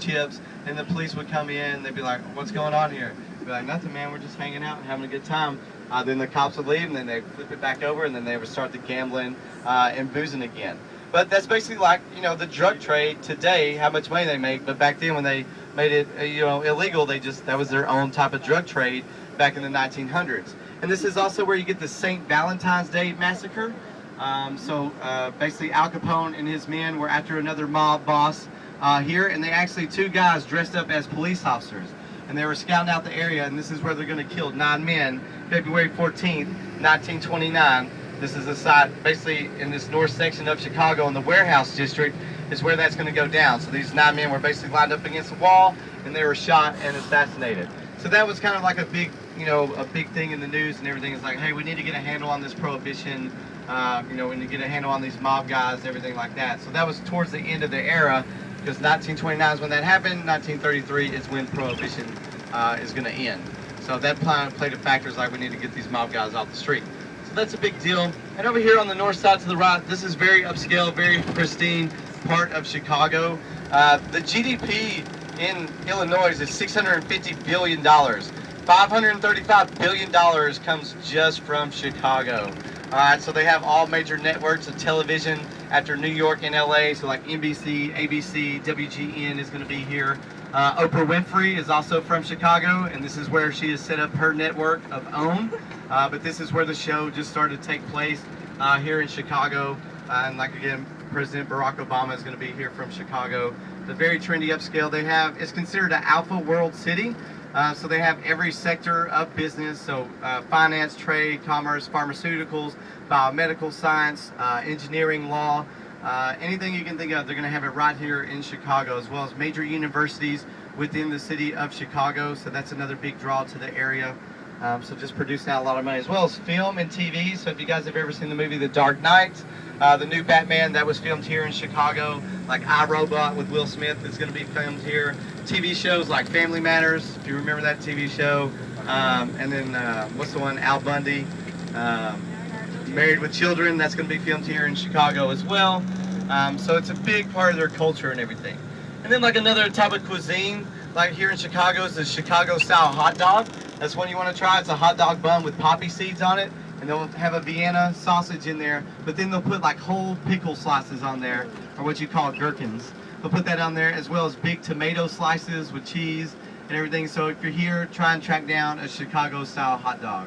chips, and the police would come in, they'd be like, what's going on here? Be like, nothing, man, we're just hanging out and having a good time. Then the cops would leave, and then they'd flip it back over, and then they would start the gambling and boozing again. But that's basically like, the drug trade today, how much money they make. But back then when they made it, illegal, that was their own type of drug trade back in the 1900s. And this is also where you get the St. Valentine's Day Massacre. Basically Al Capone and his men were after another mob boss here, and they actually, two guys dressed up as police officers. And they were scouting out the area, and this is where they're going to kill 9 men, February 14th, 1929. This is a site basically in this north section of Chicago in the warehouse district is where that's going to go down. So these 9 men were basically lined up against the wall, and they were shot and assassinated. So that was kind of like a big thing in the news and everything. It's like, hey, we need to get a handle on this prohibition. We need to get a handle on these mob guys and everything like that. So that was towards the end of the era, because 1929 is when that happened. 1933 is when prohibition is going to end. So that played a factor. Is like, we need to get these mob guys off the street. So that's a big deal. And over here on the north side to the right, this is very upscale, very pristine part of Chicago. The GDP in Illinois is $650 billion. $535 billion comes just from Chicago. Alright, so they have all major networks of television after New York and LA, so like NBC, ABC, WGN is going to be here. Oprah Winfrey is also from Chicago, and this is where she has set up her network of OWN. But this is where the show just started to take place here in Chicago. And like again, President Barack Obama is going to be here from Chicago. The very trendy upscale they have. It's considered an alpha world city. So they have every sector of business, so finance, trade, commerce, pharmaceuticals, biomedical science, engineering, law, anything you can think of, they're going to have it right here in Chicago, as well as major universities within the city of Chicago, so that's another big draw to the area. So just producing out a lot of money, as well as film and TV. So if you guys have ever seen the movie The Dark Knight, the new Batman, that was filmed here in Chicago. Like iRobot with Will Smith is going to be filmed here. TV shows like Family Matters, if you remember that TV show. And then, what's the one, Al Bundy, Married with Children, that's going to be filmed here in Chicago as well. So it's a big part of their culture and everything. And then like another type of cuisine, like here in Chicago, is the Chicago style hot dog. That's one you want to try. It's a hot dog bun with poppy seeds on it, and they'll have a Vienna sausage in there, but then they'll put like whole pickle slices on there, or what you call gherkins. They'll put that on there, as well as big tomato slices with cheese and everything. So if you're here, try and track down a Chicago style hot dog.